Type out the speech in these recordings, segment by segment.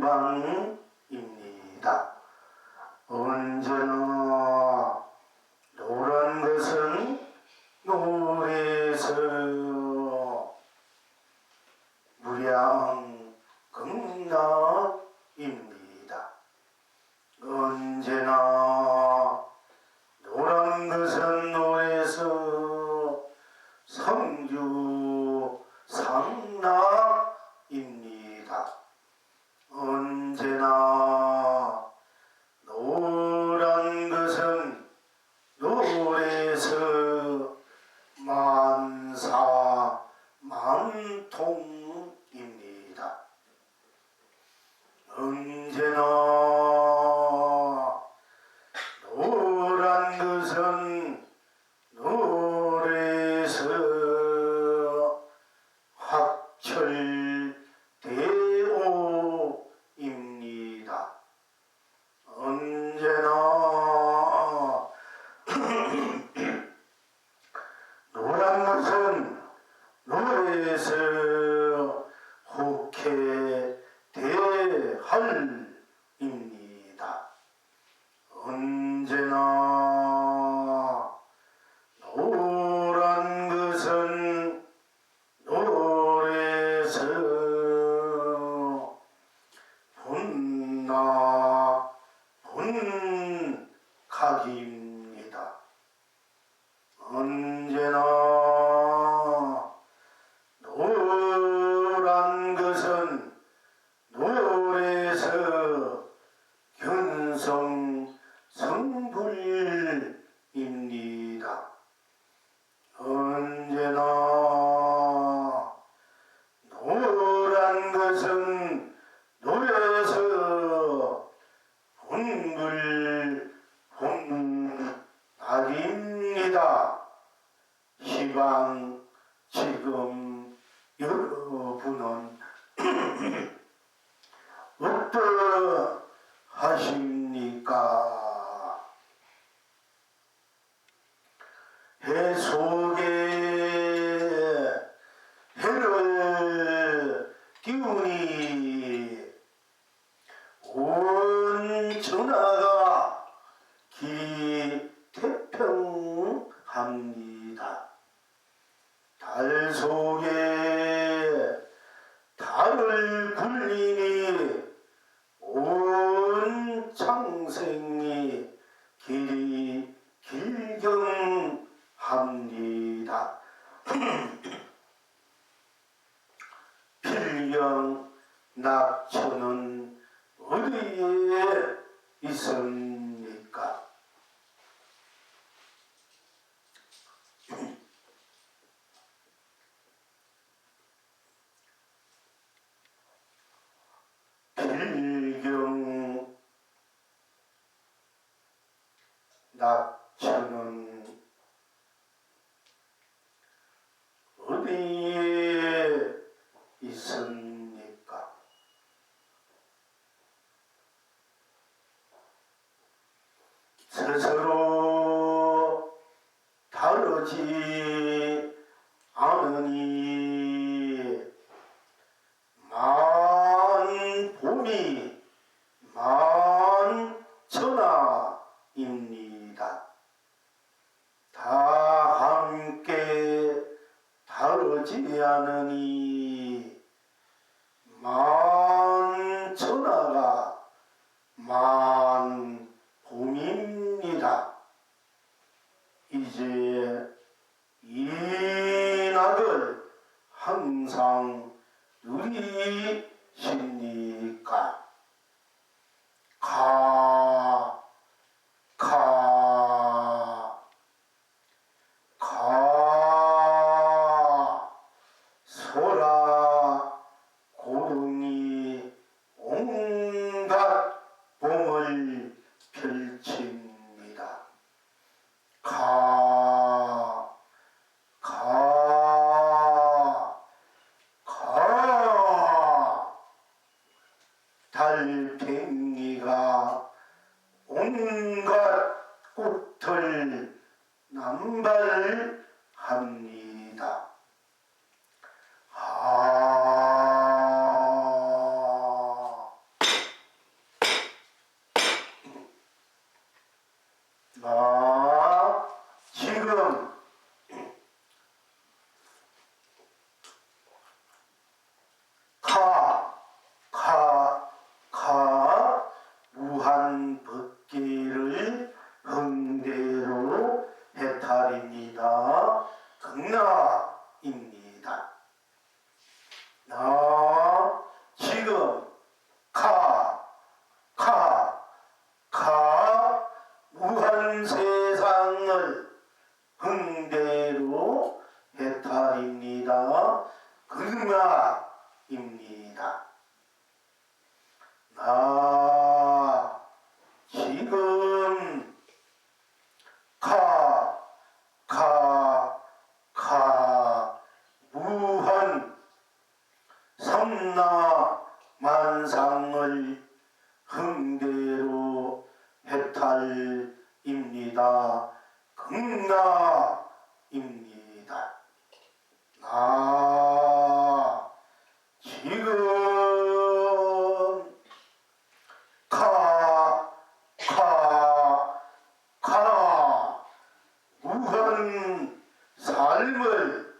희망입니다. 언제나 노란 것은 노래에서 무량극락입니다. 언제나 노란 것은 노래에서 성주상락입니다. 언제나 노란 것은 노래에서 만사만통입니다. 언제나 노란 것은 노래에서 확철대오입니다. 언제나 노란 것은 노래에서 혹해대할입니다. 언제나 노란 것은 노래에서 분각입니다. 언제나 노란 것은 노래에서 견성성불입니다. 언제나 노란 것은 노래에서 본불본락입니다. 희망 지금 여러분은 어떠하십니까? 해 속에 해를 기운이 온 천하가 기태평합니다. 달 속에 달을 굴리니 온 창생이 길이 길경합니다. 필경 낙천은 어디에 있습니까? 필경 낙천은 어디에 있습니까? 스스로 다르지 않으니 만봄이 만천하입니다. 다 함께 다르지 않으니 만천하가 만봄입니다. 이제 이 낙을 항상 누리십니까? 소라 고릉이 온갖 봄을 펼칩니다. 달팽이가 온갖 꽃을 남발합니다. 나 지금 무한 법계를 흥대로 해탈입니다. 극락입니다. 나 지금 무한 세상을 흥대로 해탈입니다. 극락입니다. 나 지금 무한 삼라만상을 흥대로 해탈입니다. 극락입니다. 나 지금 무한 삶을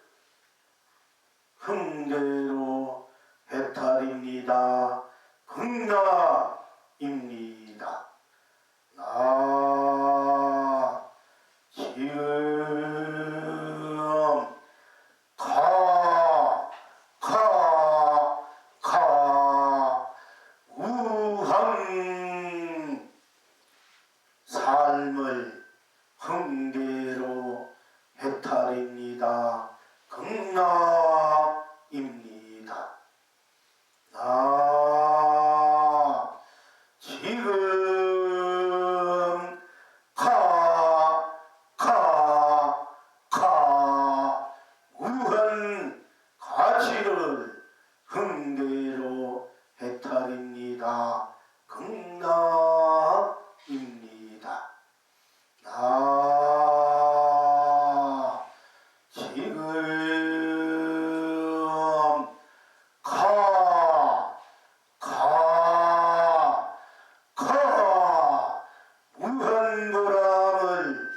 흥대로 해탈입니다. 극락입니다. 나 지금 무한 삶을 흥대로 해탈입니다. 극락입니다. 나 지금 무한 가치를 흥대로 해탈입니다. 극락입니다. 나 지금 무한 보람을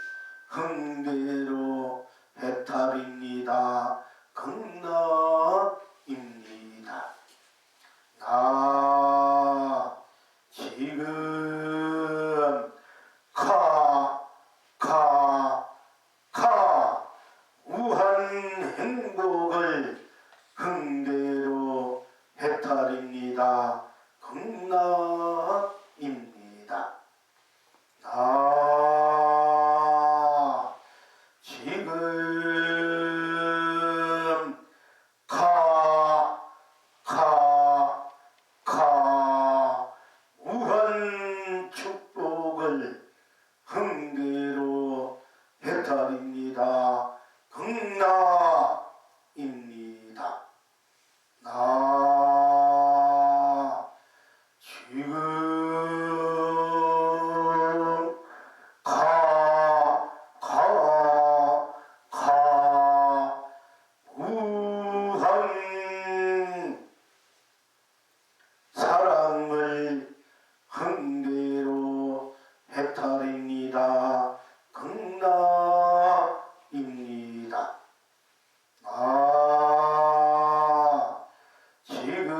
흥대로 해탈입니다. 극락입니다. 나 지금 무한 행복을 흥대로 해탈입니다. 극락입니다. 나 지금 무한 축복을 흥대로 해탈입니다. 극락입니다. 나 지금 무한 사랑을 흥대로 해탈입니다. 극락입니다. 나 지금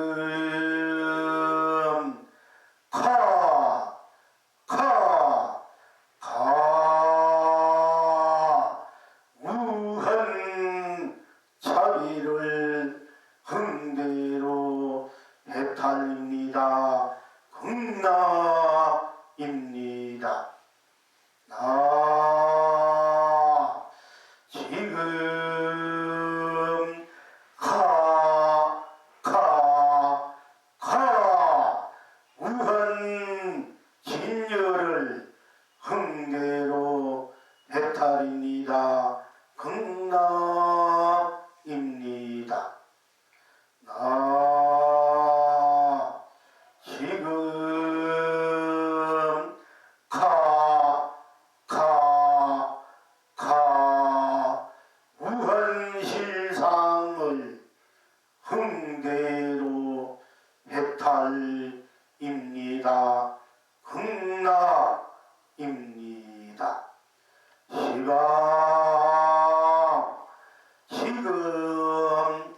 무한 자비를 흥대로 해탈입니다. 극락입니다. 나 지금 무한 진열을 흥대로 해탈입니다. 극락입니다. 나 지금 무한 실상을 흥대로 해탈입니다. 극락입니다. 이방 지금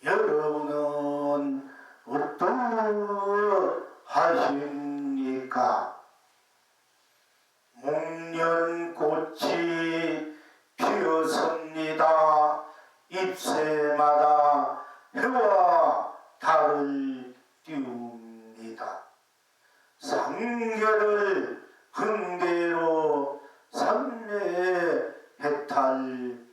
여러분은 어떠하십니까? 목련꽃이 피었습니다. 잎새마다 해와 달을 띄웁니다. 상결을 흥대로 삼례 해탈입니다.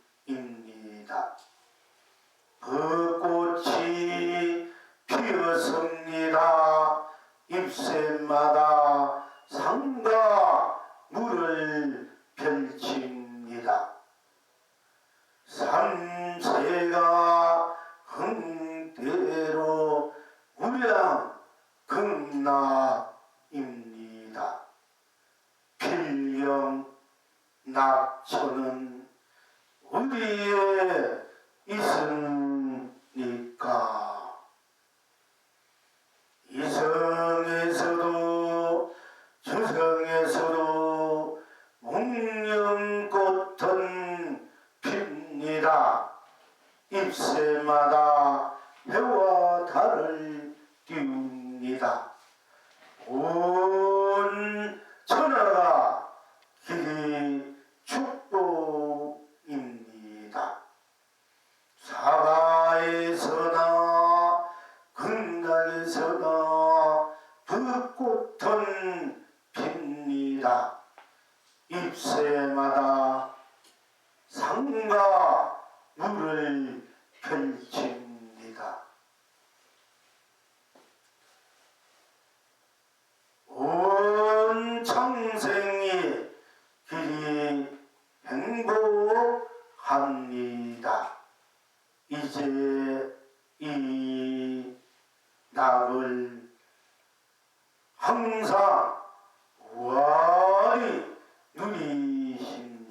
벚꽃이 피었습니다. 잎새마다 상가 물을 펼칩니다. 삼세가 흥대로 우량 극락입니다. 필경 낙천은 어디에 있습니까? 이성에서도 저성에서도 목련꽃은 핍니다. 잎새마다 해와 달을 띄웁니다. 온 천하가 길이 축복입니다. 사바에서나 극락에서나 벚꽃은 핍니다. 잎새마다 상가 물을 펼칩니다. 온 창생이 길이 행복합니다. 이제 이 낙을 항상 우아히 누리십니까?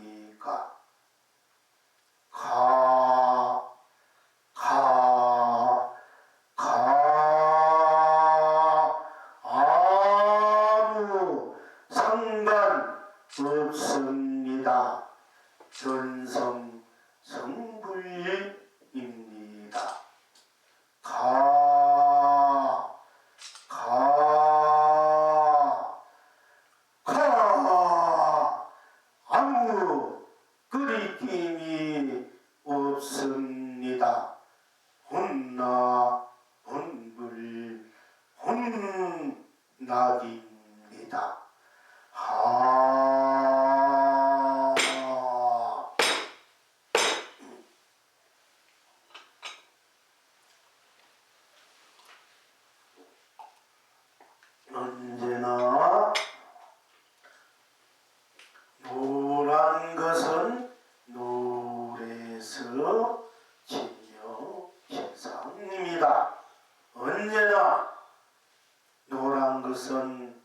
아무 상관없습니다. 전성 성불입니다. 아무 거리낌이 없습니다. 혼나 혼불 혼락입니다. 언제나 노란 것은 노래서 지며 신상입니다. 언제나 노란 것은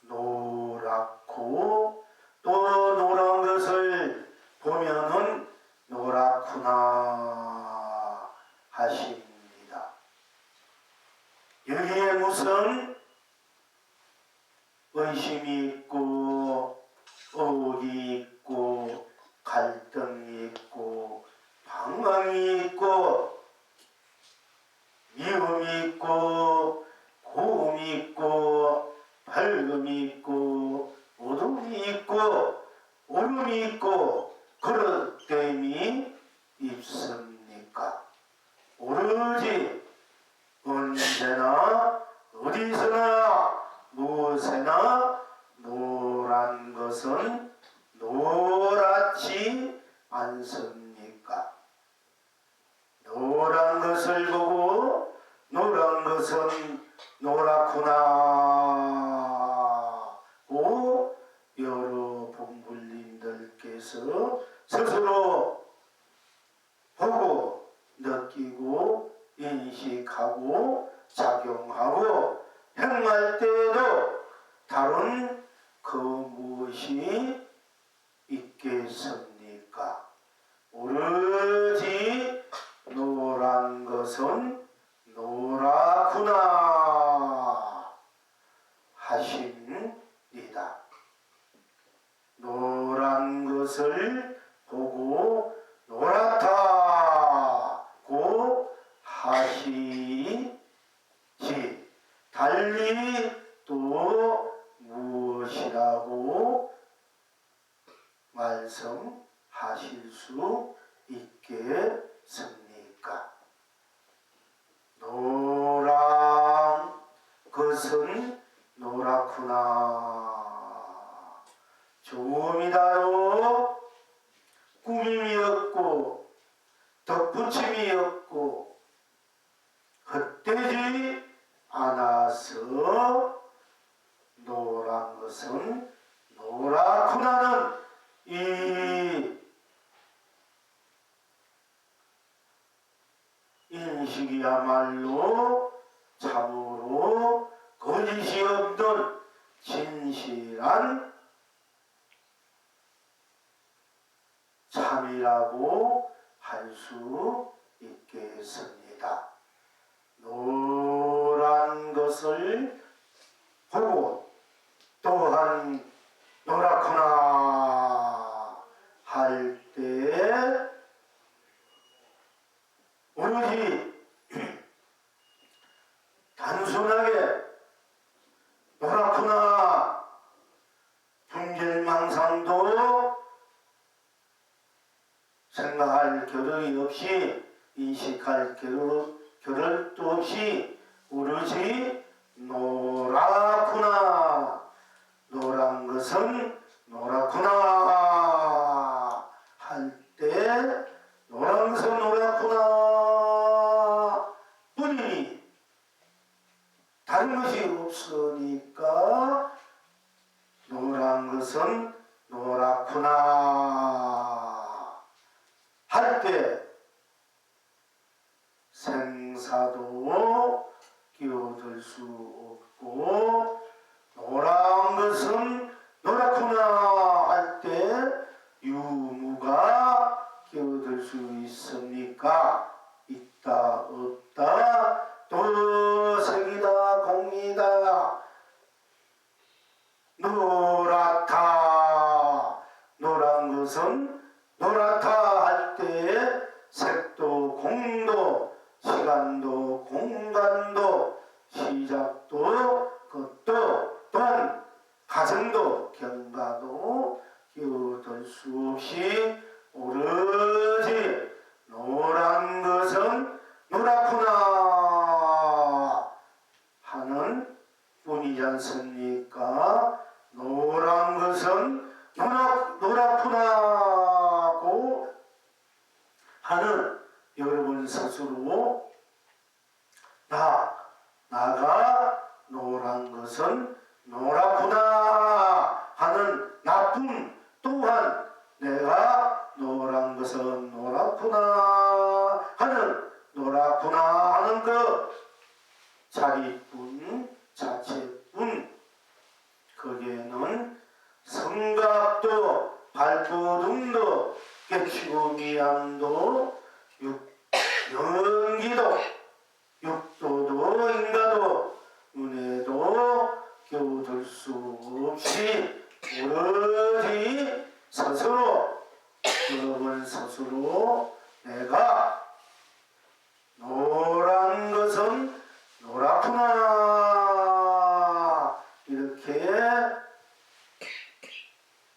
노랗고 또 노란 것을 보면은 노랗구나 하십니다. 여기에 무슨 의심이 있고 의혹이 있고 갈등이 있고 방황이 있고 미움이 있고 고움이 있고 밝음이 있고 어둠이 있고 오름이 있고 그런 땜이 있습니까? 오로지 언제나 어디서나 무엇에나 노란 것은 노랗지 않습니까? 노란 것을 보고 노란 것은 노랗구나 고 여러 본불님들께서 스스로 보고 느끼고 인식하고 작용하고 행할 때에도 다른 그 무엇이 있겠습니까? 오로지 노란 것은 노랗구나 하십니다. 노란 것을 보고 노랗다고 하시지 달리 또 무엇이라고 말씀하실 수 있겠습니까? 노란 것은 노랗구나. 조음이다요. 꾸밈이었고 덧붙임이었고 헛되지 않아서 노란 것은 노랗구나는 이 인식이야말로 참으로 거짓이 없던 진실한 참이라고 할 수 있겠습니다. 노란 것을 보고 또한 노랗구나 할 때 오로지 단순하게 노랗구나 분별망상도 생각할 겨를이 없이 인식할 겨를도 없이 오로지 노랗구나 노란 것은 노랗구나 할 때 노란 것은 노랗구나 뿐이니 다른 것이 없으니까 노란 것은 노랗구나 할 때 생사도 끼어들 수 없고 노란 것은 노랗구나 할 때 유무가 끼어들 수 있습니까? 있다 없다 또 색이다 공이다 노랗다 노란 것은 노랗다 할 때 색도 공도 시간도 공간도 시작도 것도 또한 가정도 경가도 끼어들 수 없이 오로지 노란 것은 노랗구나 하는 뿐이지 않습니까? 노란 것은 노랗구나고 하는 여러분 스스로 나가 노란 것은 노랗구나 하는 나쁨 또한 내가 노란 것은 노랗구나 하는 그 자리뿐 자체뿐 거기에는 성각도 발버둥도 깨치고 미암도 연기도 육도도 인가도 은혜도 겨우들 수 없이 오로지 스스로 여러분 스스로 내가 노란 것은 노랗구나 이렇게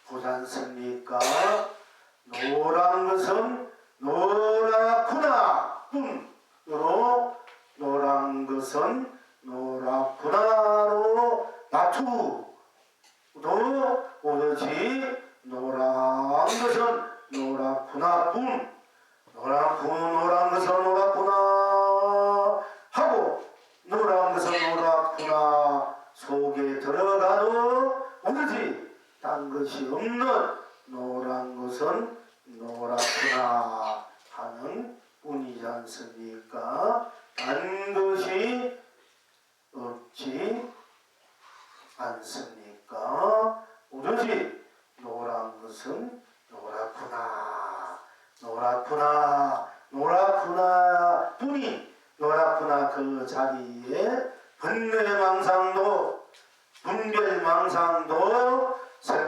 보지 않습니까? 노란 것은 노랗구나 뿐으로 노란 것은 노랗구나로 나투도 오로지 노란 것은 노랗구나 뿐 노란 것은 노랗구나 하고 노란 것은 노랗구나 속에 들어가도 오로지 딴 것이 없는 노란 것은 노랗구나 하는 뿐이지 않습니까? 딴 것이 없지 않습니까? 오로지 노란 것은 노랗구나 뿐이 노랗구나 그 자리에 번뇌망상도 분별망상도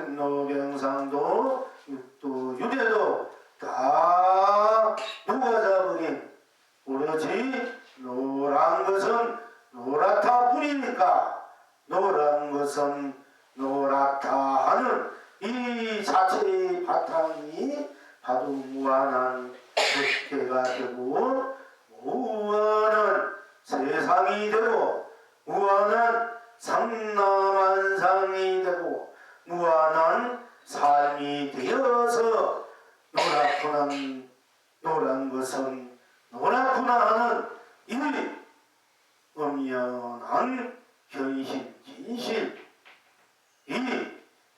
천노병상도 육도 유대도 다 누가 잡으니 오로지 노란 것은 노랗다 뿐이니까 노란 것은 노랗다 하는 이 자체의 바탕이 바로 무한한 법계가 되고 무한한 세상이 되고 무한한 삼라만상이 되고 무한한 삶이 되어서 노란 것은 노랗구나 하는 이 엄연한 현실 진실 이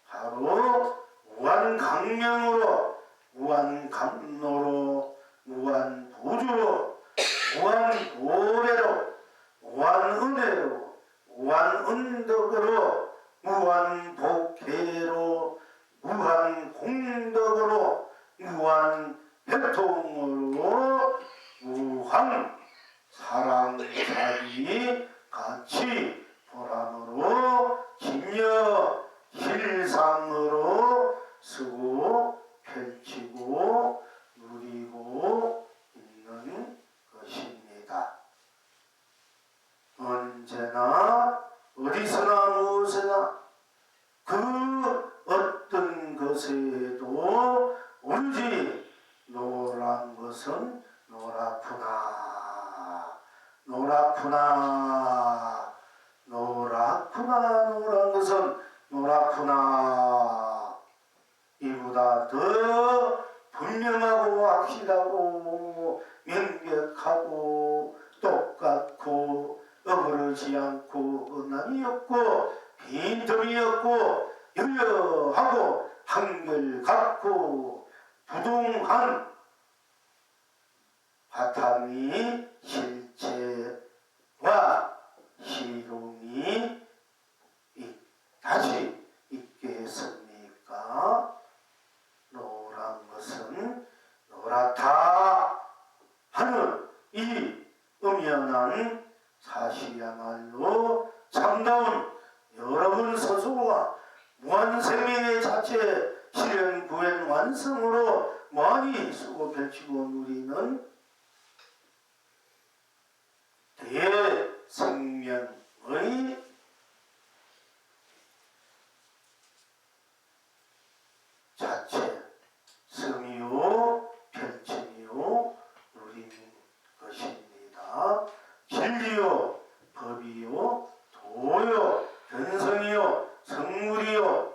바로 무한강명으로 무한감로로 무한보주로 무한보배로 무한은혜로 무한은덕으로 무한복회로 무한공덕으로 무한배통으로 무한사랑사기 가치 보람으로 진여 실상으로 쓰고 펼치고 누리고 있는 것입니다. 언제나 어디서나 무엇에나 그 어떤 것에도 오로지 노란 것은 노랗구나 노랗구나 노랗구나 노란 것은 노랗구나 이보다 더 분명하고 확실하고 명백하고 똑같고 어그러지 않고 언남이 없고 빈틈이 없고 여여하고 한결같고 부동한 바탕이 실체와 실용이 다시 있겠습니까? 노란 것은 노랗다 하는 이 엄연한 사실이야말로 참다운 여러분 스스로가 무한생명의 자체 실현 구현 완성으로 많이 쓰고 펼치고 누리는 대생명의 자체 섬이요 펼침이요 누리는 것입니다. 진리요 법이요 도요 견성이요 성물이요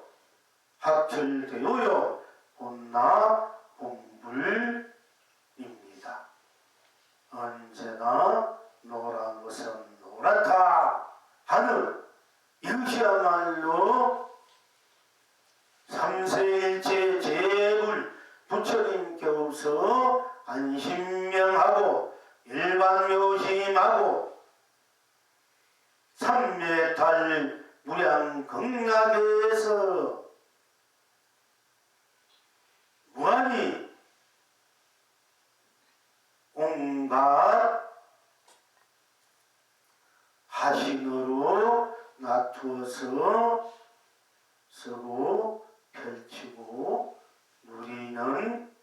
합철되어요 본나 본불입니다. 언제나 노란 것은 노랗다 하는 이것이야말로 삼세일체 제불 부처님께서 안신명하고 일반묘심하고 삼매탈 무량극락에서 무한히 온갖 하신으로 놔두어서 쓰고 펼치고 누리는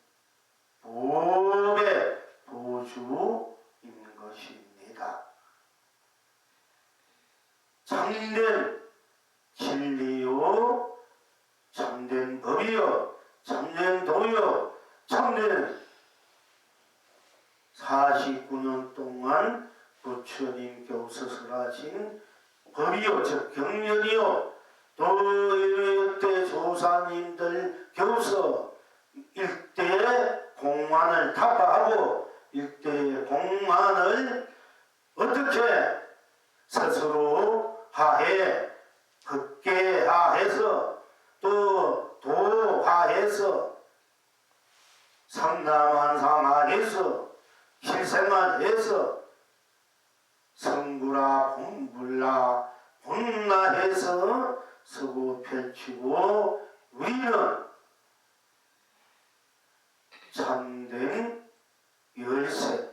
법의 보주인 것입니다. 참된 진리요 참된 법이요 참된 도요 참된 49년 동안 부처님께서 설하신 법이요 즉 경륜이요 또 이때 조사님들께서 일대 공안을 타파하고 일대 공안을 어떻게 스스로 하해 극계하해서 또 도하해서 삼라만상하해서 실생활해서 성구라 본불라 본나해서 쓰고 펼치고 우리는 참된 열쇠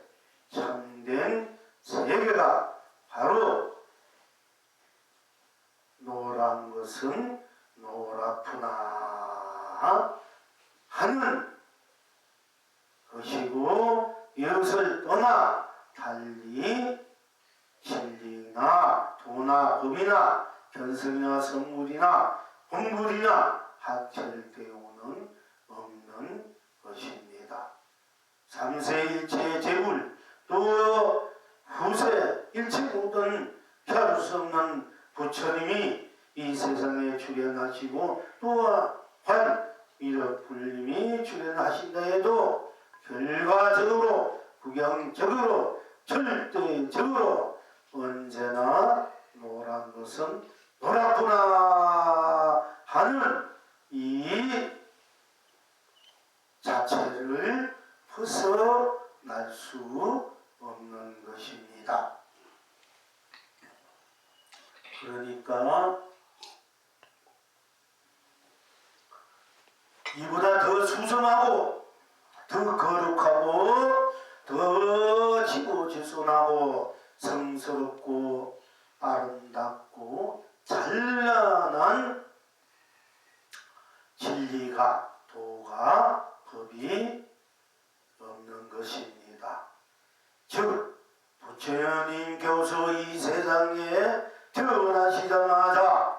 참된 세계가 바로 노란 것은 노랗구나 있다 하는 것이고, 이것을 떠나 달리 진리나 도나 법이나 견성이나 성물이나 본불이나 학철대오는 없는 것입니다. 삼세일체 제불 또 후세 일체 모든 피할 수 없는 부처님이 이 세상에 출현하시고 또한 미륵불님이 출현하신다 해도 결과적으로 구경적으로 절대적으로 언제나 노란 것은 노랗구나 하는 이 자체를 벗어날 수 없는 것입니다. 그러니까 이보다 더 수성하고 더 거룩하고 더 지고지순하고 성스럽고 아름답고 찬란한 진리가 도가 법이 없는 것입니다. 즉 부처님께서 이 세상에 태어나시자마자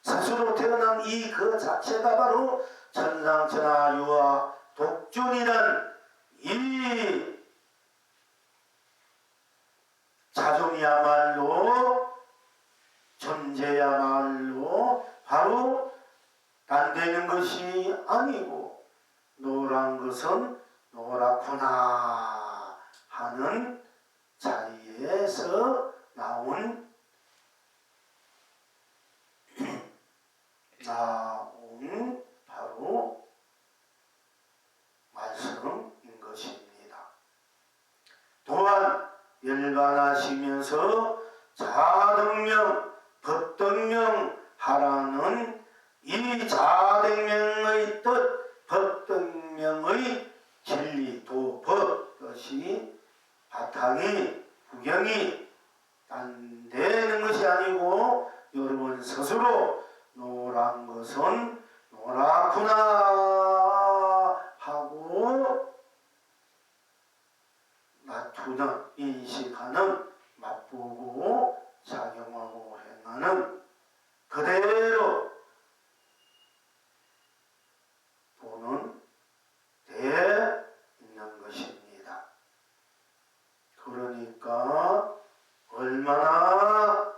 스스로 태어난 이 그 자체가 바로 천상천하유와 독존이란 이 자존이야말로 존재야말로 바로 안 되는 것이 아니고 노란 것은 노랗구나 하는 자리에서 나온 바로 말씀인 것입니다. 또한 열반하시면서 자등명, 법등명 하라는 이 자등명의 뜻, 법등명의 진리, 도, 법 것이 바탕이 구경이 안 되는 것이 아니고 여러분 스스로 노란 것은 노랗구나 하고 맞추는, 인식하는, 맛보고 작용하고 행하는 그대로 보는 데 있는 것입니다. 그러니까 얼마나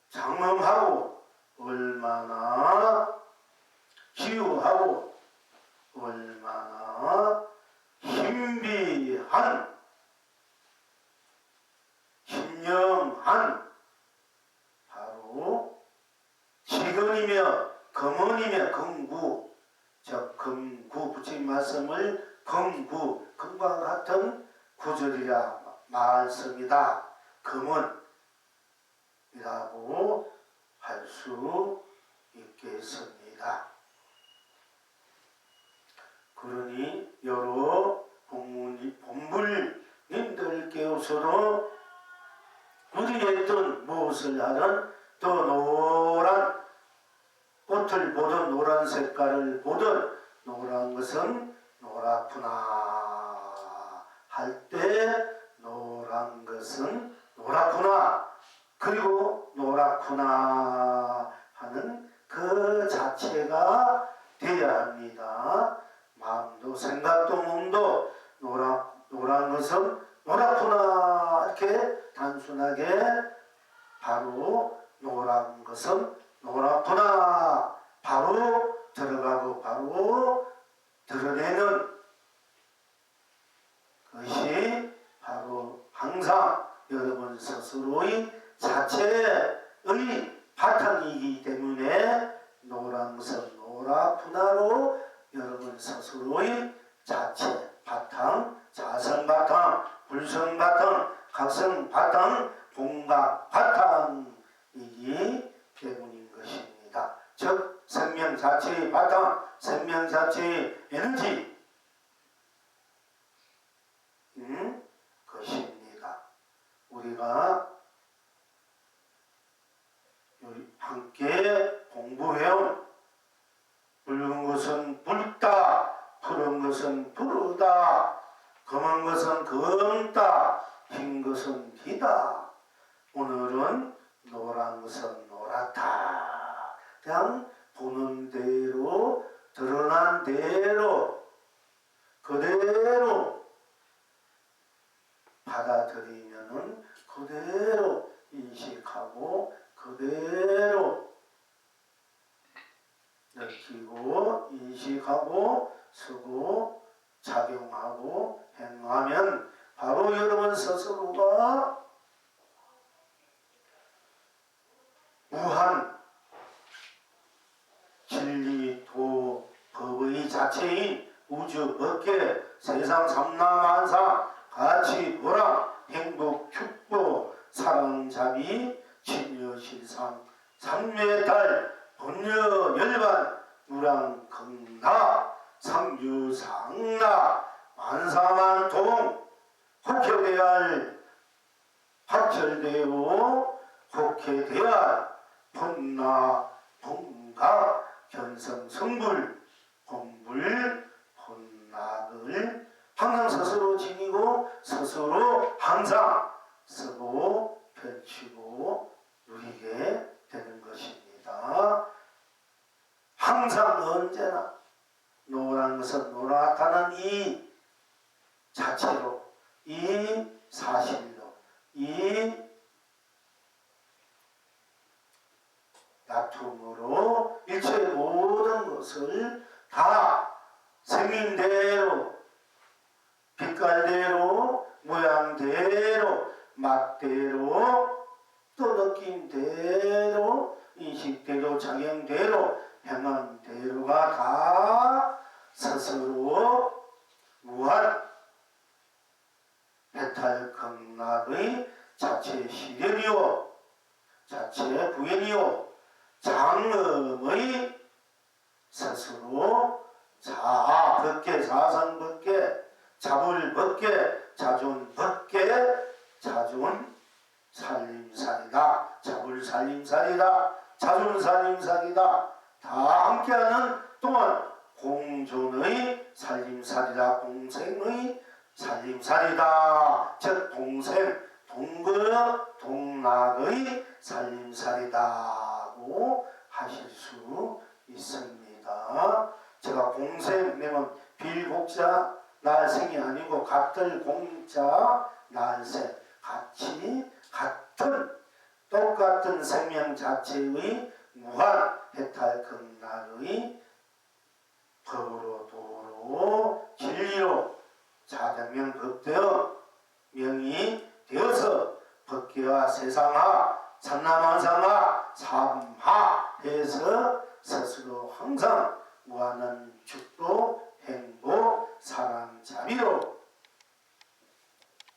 장엄하고 얼마나 기우하고 얼마나 신비한 신령한 바로 지근이며 검언이며 금구, 즉 금구 부처님 말씀을 금구, 금과 같은 구절이라 말씀이다. 금언이라고 할 수 있겠습니다. 그러니 여러 본불님들께서도 우리의 뜻 무엇을 하든 더 노란 꽃을 보든 노란 색깔을 보든 노란 것은 노랗구나 할 때 노란 것은 노랗구나 그리고 노랗구나 하는 그 자체가 되어야 합니다. 마음도 생각도 몸도 노란 것은 노랗구나 이렇게 단순하게 바로 노란 것은 노랗구나 바로 들어가고 바로 드러내는 것이 바로 항상 여러분 스스로의 자체의 바탕이기 때문에 노란 것은 노랗구나로 여러분 스스로의 자체 바탕, 자성 바탕, 불성 바탕, 각성 바탕, 공각 바탕이기 때문인 것입니다. 즉 생명 자체의 바탕, 생명 자체의 에너지 것입니다. 우리가 함께 검다, 흰 것은 희다. 오늘은 노란 것은 노랗다. 그냥 보는 대로, 드러난 대로, 그대로 받아들이면은 그대로 인식하고 그대로 느끼고 인식하고 쓰고 작용하고 행하면 바로 여러분 스스로가 무한 진리 도 법의 자체인 우주 법계 세상 삼라만상 가치 보람 행복 축복 사랑 자비 친여 실상 삼매달 본여 열반 무랑 극나 상주상나 만사만통 혹혀대할 합철되어 혹해대할 본나 본가 견성성불 본불 본락을 항상 스스로 지니고 스스로 항상 쓰고 펼치고 누리게 되는 것입니다. 항상 언제나 노란 것은 노랗다는 이 자체로 이 사실로 이 다툼으로 일체의 모든 것을 다 생긴대로 빛깔대로 모양대로 맛대로 또 느낌대로 인식대로 작용대로 행함대로가 다 스스로 무한 해탈극락의 자체 실현이요 자체 부연이요 장엄의 스스로 자법계 사상법계 자불법계 자존법계 자존 살림살이다 자불살림살이다 자존살림살이다 다 함께하는 또한 공존의 살림살이다 공생의 살림살이다 즉 동생 동거 동락의 살림살이다고 하실 수 있습니다. 제가 공생명은 빌곡자 날생이 아니고 같을 공자 날생 같이 같은 똑같은 생명 자체의 무한 해탈극락의 법으로 도로 진리로 자정명 법되어 명이 되어서 법계와 세상화 삼라만상화 삼하에서 스스로 항상 무한한 축복 행복 사랑 자비로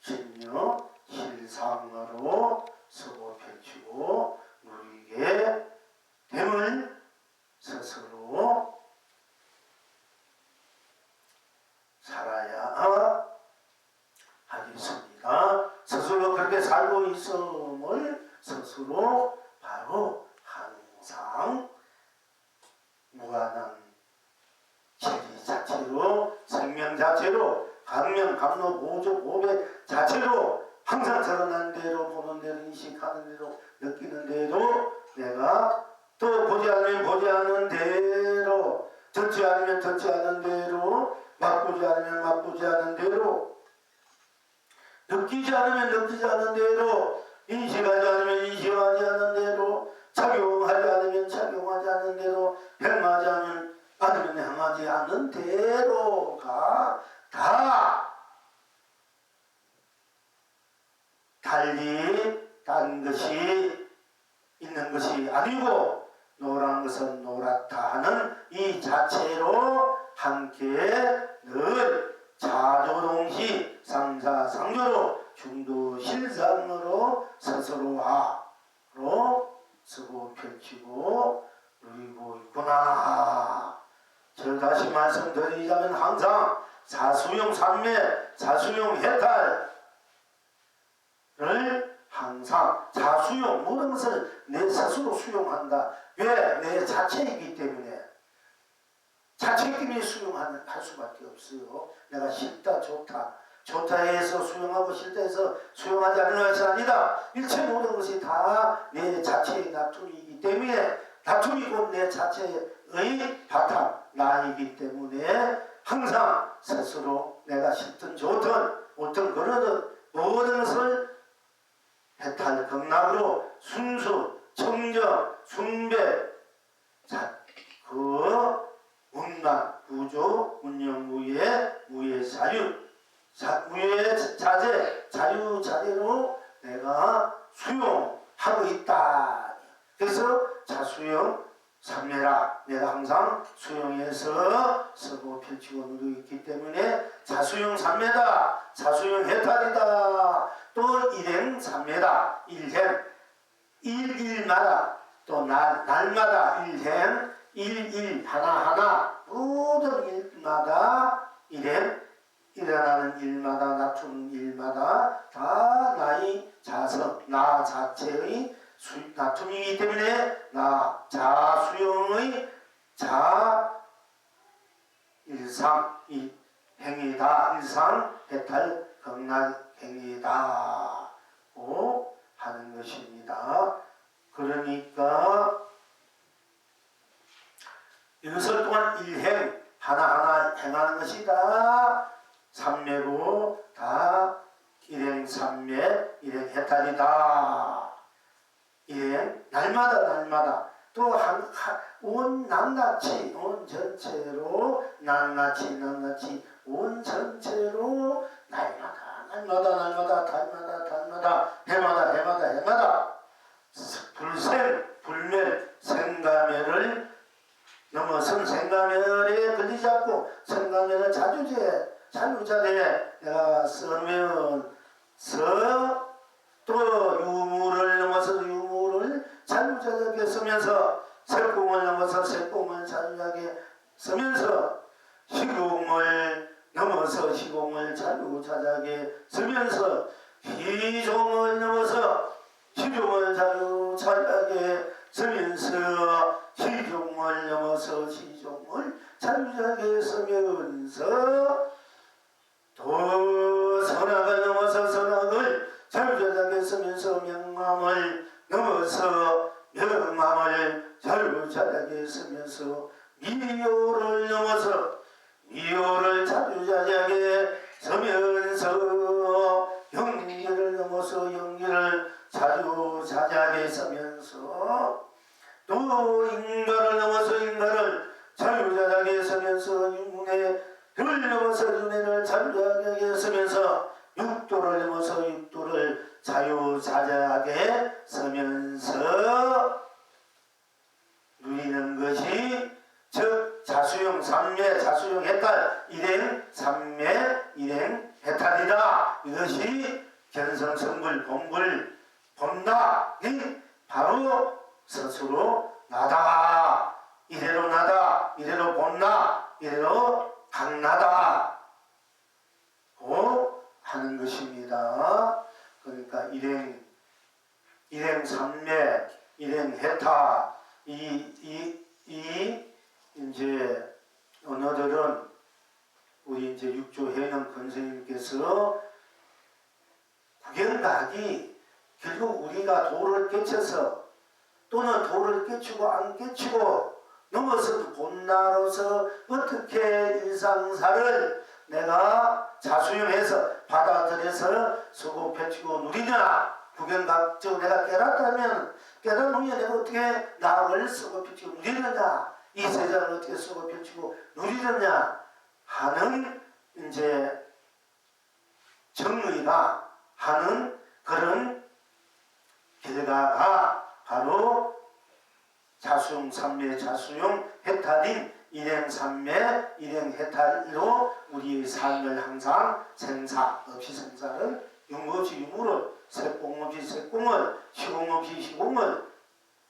신여 실상으로 쓰고 펼치고 누리게 됨을 스스로 살아야 하겠습니다. 스스로 그렇게 살고 있음을 스스로 바로 항상 무한한 진리 자체로 생명 자체로 강명 감로 보조 보배 자체로 항상 드러난 대로 보는 대로 인식하는 대로 느끼는 대로 내가 또 보지 않으면 보지 않는 대로 듣지 않으면 듣지 않는 대로 맛보지 않으면 맛보지 않는 대로 느끼지 않으면 느끼지 않는 대로 인식하지 않으면 인식하지 않는 대로 착용하지 않으면 착용하지 않는 대로 행하지 않으면 행하지 않는 대로가 다 달리 딴 것이 있는 것이 아니고 노란 것은 노랗다 하는 이 자체로 함께 늘 자조동시 상사상조로 중도실상으로 스스로하로 쓰고 펼치고 누리고 있구나. 저 다시 말씀드리자면 항상 사수용 삼매 사수용 해탈을 항상 자수용 모든 것을 내 스스로 수용한다. 왜? 내 자체이기 때문에 자체 때문에 수용할 수밖에 없어요. 내가 싫다 좋다 좋다 해서 수용하고 싫다 해서 수용하지 않는 것이 아니다. 일체 모든 것이 다 내 자체의 다툼이기 때문에 다툼이 곧 내 자체의 바탕 나이기 때문에 항상 스스로 내가 싫든 좋든 어떤 그러든 모든 것을 해탈 극락으로 순수 청정 숭배 그 운만 구조 운영무예 무예 자유 무예 자재 자유 자재로 내가 수용하고 있다. 그래서 자수용 삼매라 내가 항상 수용해서 서고 펼치고 누리고 있기 때문에 자수용 삼매다. 자수용 해탈이다. 또 일행 삼매다. 일행 일일마다 또 날마다 일행 일일 하나하나 모든 일마다 일행 일어나는 일마다 다투는 일마다 다 나의 자성 나 자체의 다툼이기 때문에 나 자수용의 자일상 행위다. 일상 해탈 극락 행위다 고 하는 것입니다. 그러니까 이것을 또한 일행 하나하나 행하는 것이 다 삼매고 다 일행 삼매 일행 해탈이다. 일행 날마다 또 온 낱낱이 온 전체로 낱낱이 온 전체로 날마다 해마다 불생 불멸 생가멸을 넘어선 생가멸에 걸리지 않고 생가멸을 자유자재 내가 쓰면서 또 유무를 넘어서 유무를 자유자재하게 쓰면서 색공을 넘어서 색공을 자유자재하게 쓰면서 시공을 넘어서 시공을 자유자재하게 쓰면서 희종을 넘어서 시종을 자유자재하게 쓰면서 시종을 넘어서 시종을 자유자재하게 쓰면서 또 선악을 넘어서 선악을 자유자재하게 쓰면서 명암을 넘어서 명암을 자유자재하게 쓰면서 미효를 넘어서 미효를 자유자재하게 쓰면서 영리를 넘어서 영리를 자유자재하게 쓰면서 또 인가를 넘어서 인가를 자유자재하게 쓰면서 윤회를 넘어서 윤회를 자유자재하게 쓰면서 육도를 넘어서 육도를 자유자재하게 쓰면서 누리는 것이 즉 자수용 삼매 자수용 해탈 일행 삼매 일행 해탈이다. 이것이 견성성불 본불 본나이 바로 스스로 나다. 이래로 나다. 이래로 본나. 이래로 강나다 고 하는 것입니다. 그러니까 일행 삼매 일행 해탈 이제 언어들은 우리 이제 육조해영 권스님께서 구경각이 결국 우리가 도를 깨쳐서 또는 도를 깨치고 안 깨치고 넘어서도 본나로서 어떻게 일상사를 내가 자수용해서 받아들여서 쓰고 펼치고 누리냐. 구경각적 내가 깨닫다면 깨닫는 게 내가 어떻게 나를 쓰고 펼치고 누리느냐. 이 세상을 어떻게 쓰고 펼치고 누리느냐 하는 이제 정의가 하는 그런 결과가 바로 자수용 삼매 자수용 해탈인 일행 삼매 일행 해탈로 우리의 삶을 항상 생사 없이 생사를 유무 없이 유무를 색공 없이 색공을 시공 없이 시공을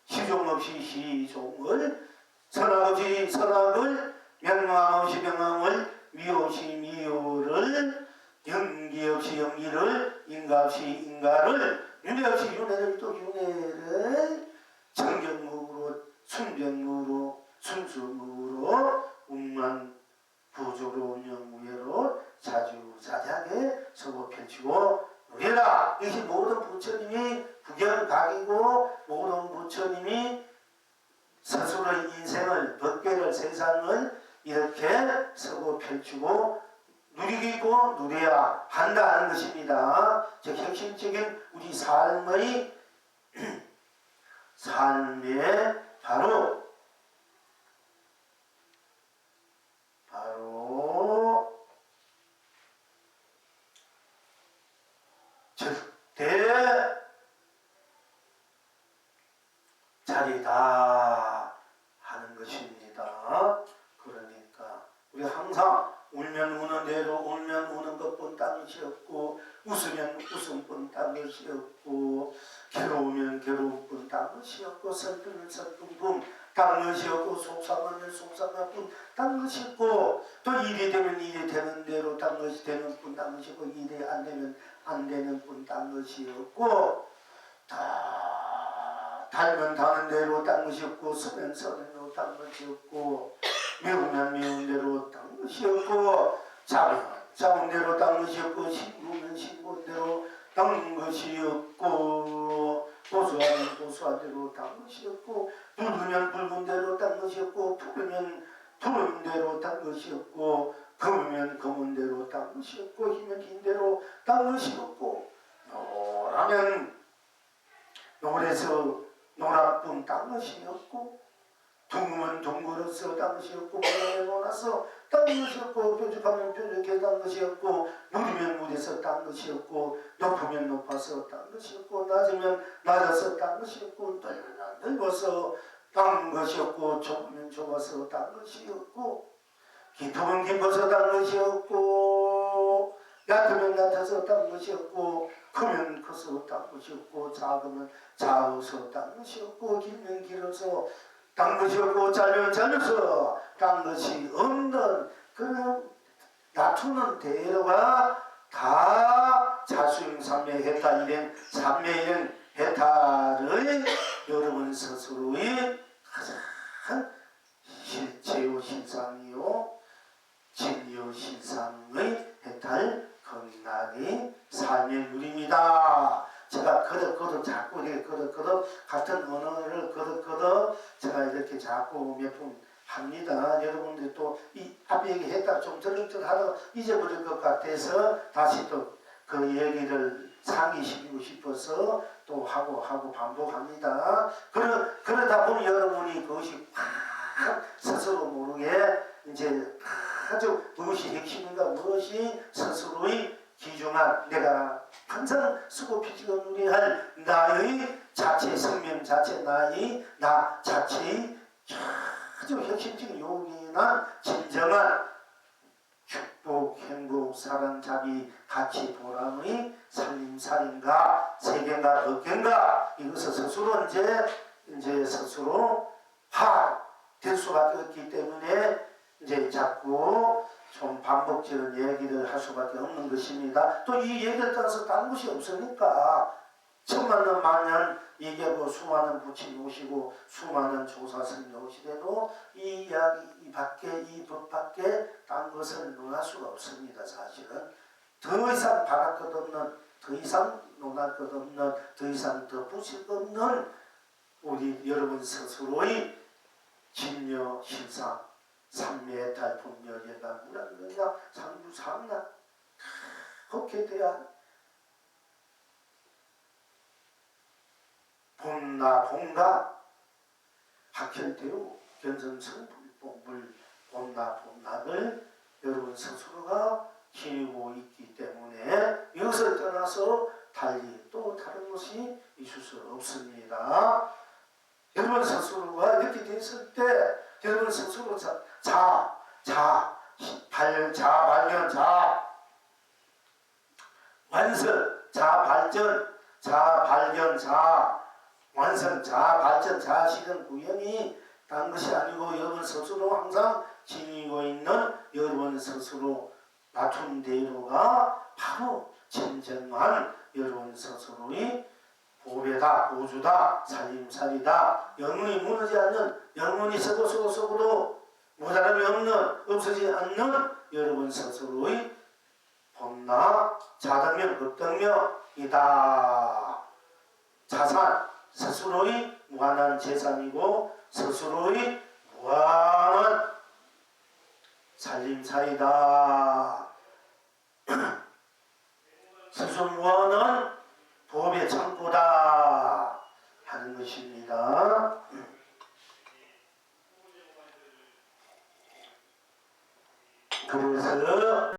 시종 없이 시종을 선악 없이 선악을 명암 없이 명암을 미호 없이 미호를 연기 없이 연기를 인가 없이 인가를 윤회 없이 윤회를 또 윤회를 정경무로 순경무로 순수무로 운만 부조로 운영무예로 자주자재하게 서고 펼치고 누리라. 이것이 모든 부처님이 구경각이고 모든 부처님이 스스로의 인생을 법계를 세상을 이렇게 서고 펼치고 누리고 누려야 한다는 것입니다. 즉 핵심적인 우리 삶의 바로 절대 자리다 하는 것입니다. 그러니까 우리 항상 울면 우는 대로 울면 우는 것뿐 딴 것이 없고 웃으면 웃음뿐 딴 것이 없고 괴로우면 괴로움뿐 딴 것이 없고 슬프면 슬픔뿐 딴 것이 없고 속상하면 속상함뿐 딴 것이 없고 또 일이 되면 일이 되는 대로 딴 것이 되는 뿐 딴 것이 없고 일이 안 되면 안 되는 뿐 딴 것이 없고 다 달면 다는 대로 딴 것이 없고 서면 서는 대로 딴 것이 없고 매우면 매운 대로 딴 것이 없고 잡은 대로 딴 것이 없고 싱거우면 싱거운 대로 딴 것이 없고 고소하면 고소한 대로 딴 것이 없고 붉으면 붉은 대로 딴 것이 없고 푸르면 푸른 대로 딴 것이 없고 검으면 검은 대로 딴 것이 없고 흰면 흰 대로 딴 것이 없고 노라면 노래서 노랗뿐 딴 것이 없고 둥그면 둥그러서 딴 것이 없고 모나면 모나서 딴 것이 없고 뾰족하면 뾰족해 딴 것이 없고 무리면 무리서 딴 것이 없고 높으면 높아서 딴 것이 없고 낮으면 낮아서 딴 것이 없고 넓으면 넓어서 딴 것이 없고 좁으면 좁아서 딴 것이 없고 깊으면 깊어서 딴 것이 없고 얕으면 얕아서 딴 것이 없고 크면 커서 딴 것이 없고 작으면 작아서 딴 것이 없고 길면 길어서 딴 것이 없고 짧으면 짧아서 딴 것이 없는 그런 다투는 대로가 다 자수행삼매 해탈 이런 삼매인 해탈의 여러분 스스로의 가장 실체요 실상이요 진리요 실상의 해탈 건강의 삶의 물입니다. 제가 거듭 자꾸 이렇게 거듭 같은 언어를 거듭 제가 이렇게 자꾸 몇 번 합니다. 여러분들 또 이 앞에 얘기했다 좀 하다가 잊어버릴 것 같아서 다시 또 그 얘기를 상기시키고 싶어서 또 하고 반복합니다. 그러다 보면 여러분이 그것이 확 스스로 모르게 이제 아주 무엇이 핵심인가 무엇이 스스로의 귀중한 내가 항상 쓰고 피지고 누리할 나의 자체 생명 자체 나 자체의 아주 핵심적인 요긴한 진정한 축복, 행복, 사랑, 자비, 가치, 보람의 살림살인가 세계인가 법계인가 이것을 스스로 이제 스스로 될 수밖에 없기 때문에 이제 자꾸 좀 반복적인 얘기를 할 수밖에 없는 것입니다. 또 이 얘기를 따라서 딴 것이 없으니까 천만년 만년 얘기하고 수많은 부처님 오시고 수많은 조사스님 오시더라도 이 이야기 이 밖에 이 법 밖에 딴 것을 논할 수가 없습니다. 사실은 더 이상 바랄 것 없는 더 이상 논할 것 없는 더 이상 더 붙일 것 없는 우리 여러분 스스로의 진여 실상 삼매해탈 분멸예가 무량거냐 상주상나 그렇게 대한 본나 본가 학혈대우 견성성불법물 본나 본락을 여러분 스스로가 지니고 있기 때문에 이것을 떠나서 달리 또 다른 것이 있을 수 없습니다. 여러분 스스로가 이렇게 됐을 때 여러분 스스로 발견, 완성, 발전, 발견, 완성, 발전, 실현, 구현이 딴 것이 아니고 여러분 스스로 항상 지니고 있는 여러분 스스로 맞춤대로가 바로 진정한 여러분 스스로의 보배다, 보주다, 살림살이다, 영원히 무너지지 않는, 영원히 썩어도 모자람이 없는, 없어지지 않는 여러분 스스로의 본 나 자등명 급등명이다. 자산 스스로의 무한한 재산이고 스스로의 무한한 살림살이다. 스스로 무한한 법의 창고다 하는 것입니다. 그래서